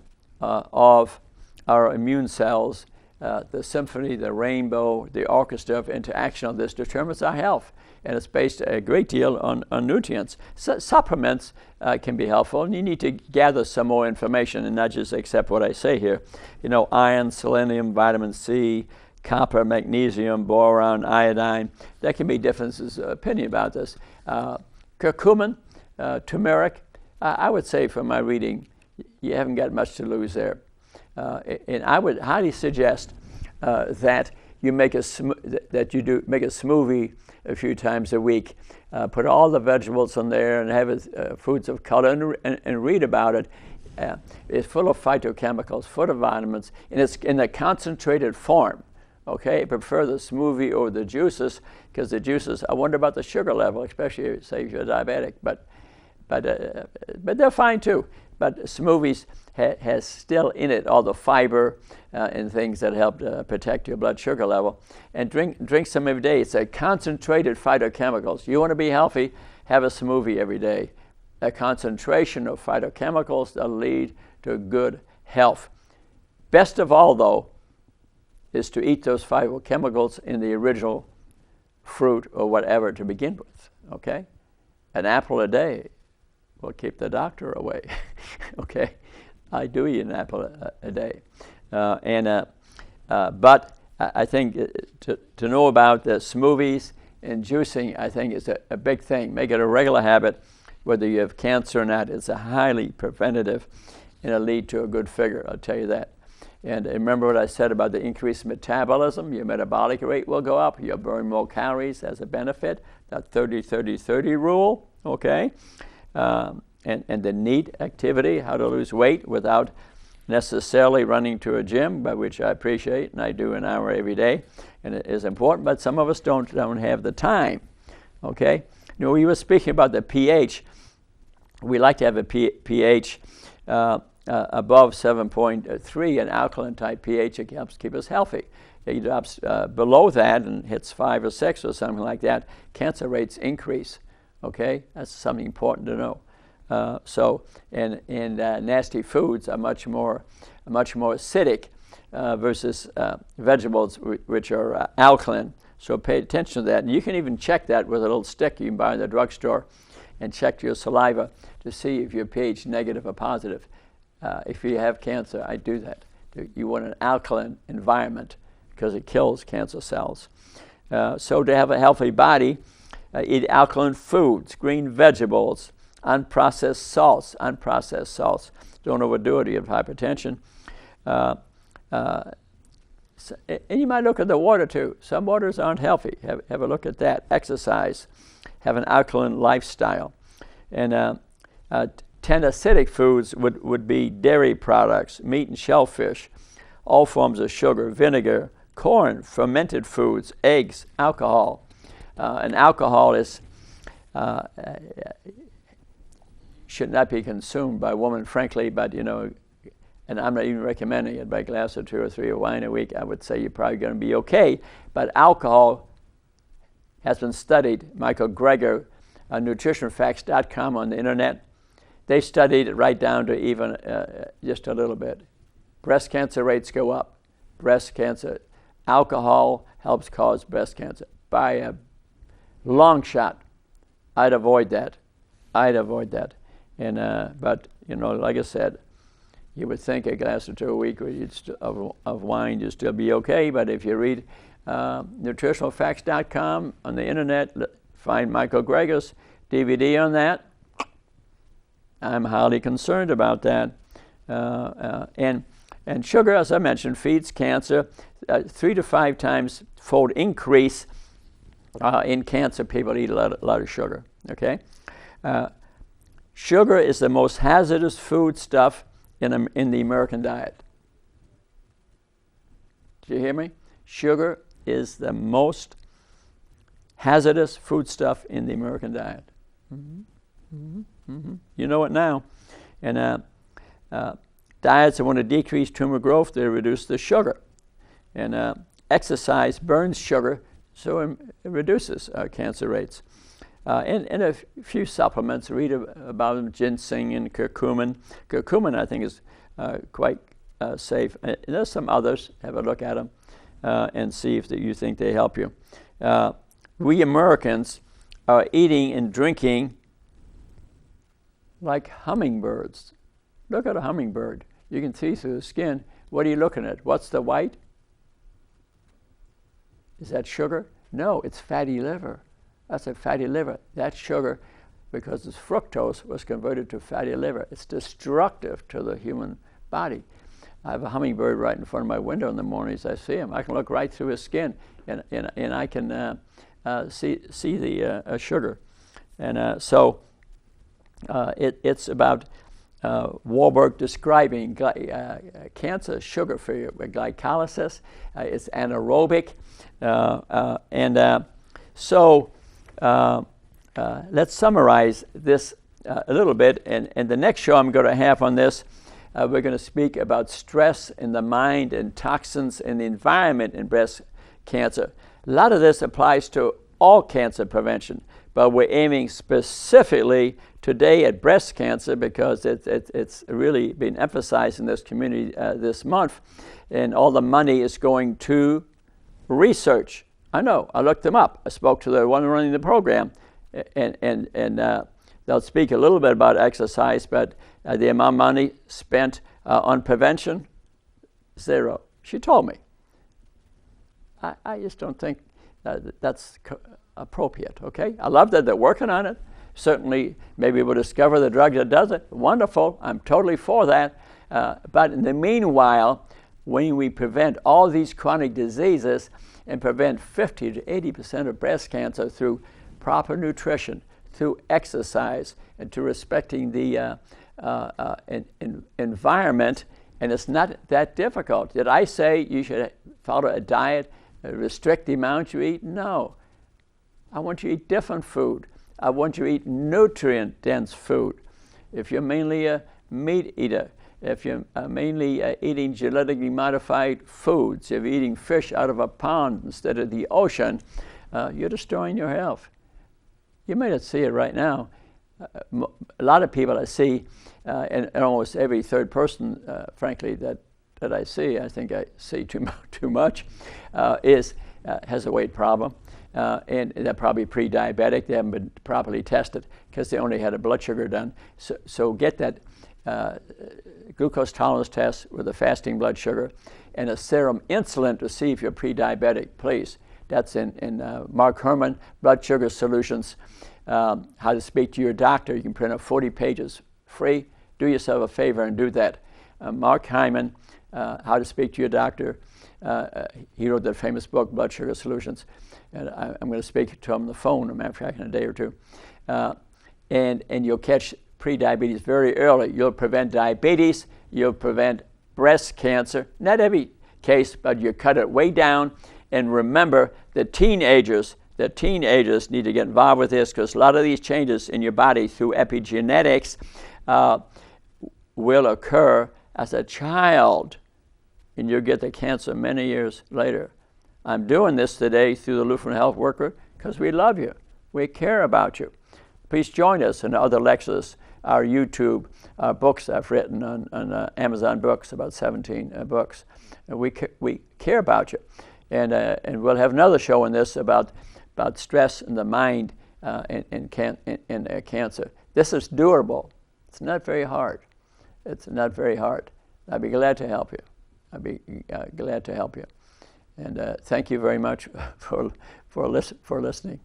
of our immune cells, the symphony, the rainbow, the orchestra of interaction of this determines our health. And it's based a great deal on nutrients. Supplements can be helpful, and you need to gather some more information and not just accept what I say here. You know, iron, selenium, vitamin C, copper, magnesium, boron, iodine. There can be differences of opinion about this. Curcumin, turmeric, I would say from my reading, you haven't got much to lose there. And I would highly suggest that you make make a smoothie a few times a week. Put all the vegetables in there and have it, foods of color and read about it. It's full of phytochemicals, full of vitamins, and it's in a concentrated form. Okay, I prefer the smoothie over the juices because the juices, I wonder about the sugar level, especially say if you're diabetic, but they're fine too. But smoothies has still in it all the fiber and things that help protect your blood sugar level. And drink some every day. It's a concentrated phytochemicals. You want to be healthy, have a smoothie every day. A concentration of phytochemicals that lead to good health. Best of all, though, is to eat those phytochemicals in the original fruit or whatever to begin with. Okay? An apple a day will keep the doctor away. Okay? I do eat an apple a day. But I think to know about the smoothies and juicing, I think is a big thing. Make it a regular habit, whether you have cancer or not. It's a highly preventative, and it'll lead to a good figure, I'll tell you that. And remember what I said about the increased metabolism. Your metabolic rate will go up. You'll burn more calories as a benefit. That 30-30-30 rule, okay? And the NEAT activity, how to lose weight without necessarily running to a gym, by which I appreciate, and I do an hour every day, and it is important, but some of us don't have the time, okay? You know, we were speaking about the pH. We like to have a pH above 7.3, an alkaline type pH. It helps keep us healthy. It drops below that and hits 5 or 6 or something like that, cancer rates increase, okay? That's something important to know. Nasty foods are much more acidic versus vegetables which are alkaline. So pay attention to that. And you can even check that with a little stick you can buy in the drugstore and check your saliva to see if you're pH negative or positive. If you have cancer, I do that. You want an alkaline environment because it kills cancer cells. So to have a healthy body, eat alkaline foods, green vegetables, unprocessed salts. Don't overdo it, you have hypertension. And you might look at the water too. Some waters aren't healthy. Have a look at that. Exercise. Have an alkaline lifestyle. And 10 acidic foods would be dairy products, meat and shellfish, all forms of sugar, vinegar, corn, fermented foods, eggs, alcohol. And alcohol is should not be consumed by women, frankly, but you know, and I'm not even recommending it, by a glass or 2 or 3 of wine a week, I would say you're probably going to be okay. But alcohol has been studied. Michael Greger, nutritionfacts.com on the internet, they studied it right down to even just a little bit. Breast cancer rates go up. Breast cancer, alcohol helps cause breast cancer. By a long shot, I'd avoid that. And but you know, like I said, you would think a glass or 2 a week of wine, you'd still be okay. But if you read nutritionalfacts.com on the internet, find Michael Greger's DVD on that. I'm highly concerned about that. And sugar, as I mentioned, feeds cancer. 3 to 5 times fold increase in cancer. People eat a lot of sugar. Okay. Sugar is the most hazardous food stuff in the American diet. Did you hear me? Sugar is the most hazardous food stuff in the American diet. You know it now. And diets that want to decrease tumor growth, they reduce the sugar. And exercise burns sugar, so it reduces cancer rates. And a few supplements, read about them, ginseng and curcumin. Curcumin, I think, is quite safe. And there's some others. Have a look at them and see if you think they help you. We Americans are eating and drinking like hummingbirds. Look at a hummingbird. You can see through the skin. What are you looking at? What's the white? Is that sugar? No, it's fatty liver. That's a fatty liver. That sugar, because it's fructose, was converted to fatty liver. It's destructive to the human body. I have a hummingbird right in front of my window in the mornings. I see him. I can look right through his skin, and I can see the sugar. And so it's about Warburg describing cancer sugar for glycolysis. It's anaerobic. So let's summarize this a little bit. And the next show I'm going to have on this, we're going to speak about stress in the mind and toxins in the environment in breast cancer. A lot of this applies to all cancer prevention, but we're aiming specifically today at breast cancer because it's really been emphasized in this community this month, and all the money is going to research. I know, I looked them up. I spoke to the one running the program, and they'll speak a little bit about exercise, but the amount of money spent on prevention, zero. She told me. I just don't think that's appropriate, okay? I love that they're working on it. Certainly, maybe we'll discover the drug that does it. Wonderful, I'm totally for that. But in the meanwhile, when we prevent all these chronic diseases and prevent 50 to 80% of breast cancer through proper nutrition, through exercise, and to respecting the environment, and it's not that difficult. Did I say you should follow a diet, restrict the amount you eat? No. I want you to eat different food. I want you to eat nutrient-dense food. If you're mainly a meat eater, if you're mainly eating genetically modified foods, if you're eating fish out of a pond instead of the ocean, you're destroying your health. You may not see it right now. A lot of people I see, and almost every third person, frankly, that I see, I think I see too much, has a weight problem. And they're probably pre-diabetic. They haven't been properly tested because they only had a blood sugar done. So get that glucose tolerance test with a fasting blood sugar and a serum insulin to see if you're pre-diabetic, please. That's in Mark Herman, Blood Sugar Solutions, How to Speak to Your Doctor. You can print out 40 pages free. Do yourself a favor and do that. Mark Hyman, How to Speak to Your Doctor. He wrote that famous book, Blood Sugar Solutions. And I'm going to speak to him on the phone, a matter of fact, in a day or two. And you'll catch prediabetes very early. You'll prevent diabetes. You'll prevent breast cancer. Not every case, but you cut it way down. And remember, the teenagers need to get involved with this because a lot of these changes in your body through epigenetics will occur as a child, and you'll get the cancer many years later. I'm doing this today through the Lutheran Health Worker because we love you. We care about you. Please join us in other lectures, our YouTube, books I've written on Amazon Books, about 17 books. And we care about you. And we'll have another show on this about stress in the mind and cancer. This is doable. It's not very hard. It's not very hard. I'd be glad to help you. I'd be glad to help you. And thank you very much for listening.